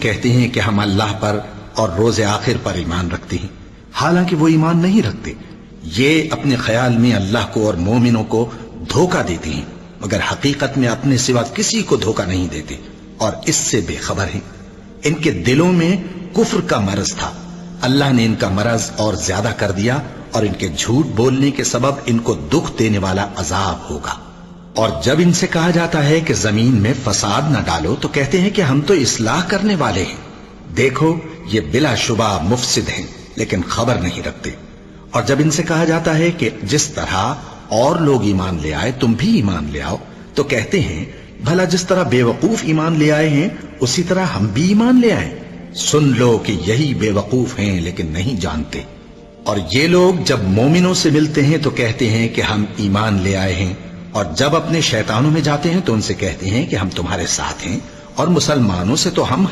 کہتے ہیں کہ ہم اللہ پر اور روز آخر پر ایمان رکھتے ہیں، حالانکہ وہ ایمان نہیں رکھتے۔ یہ اپنے خیال میں اللہ کو اور مومنوں کو دھوکہ دیتے ہیں، مگر حقیقت میں اپنے سوا کسی کو دھوکہ نہیں دیتے اور اس سے بے خبر ہیں۔ ان کے دلوں میں کفر کا مرض تھا، اللہ نے ان کا مرض اور زیادہ کر دیا، اور ان کے جھوٹ بولنے کے سبب ان کو دکھ دینے والا عذاب ہوگا۔ اور جب ان سے کہا جاتا ہے کہ زمین میں فساد نہ ڈالو تو کہتے ہیں کہ ہم تو اصلاح کرنے والے ہیں۔ دیکھو یہ بلا شبہ مفسد ہیں لیکن خبر نہیں رکھتے۔ اور جب ان سے کہا جاتا ہے کہ جس طرح اور لوگ ایمان لے آئے تم بھی ایمان لے آؤ تو کہتے ہیں بھلا جس طرح بے وقوف ایمان لے آئے ہیں اسی طرح ہم بھی ایمان لے آئیں۔ سن لو کہ یہی بے وقوف ہیں لیکن نہیں جانتے۔ اور یہ لوگ جب مومنوں سے ملتے ہیں تو کہتے ہیں کہ ہم ایمان لے آئے ہیں، اور جب اپنے شیطانوں میں جاتے ہیں تو ان سے کہتے ہیں کہ ہم تمہارے ساتھ ہیں، اور مسلمانوں سے تو ہم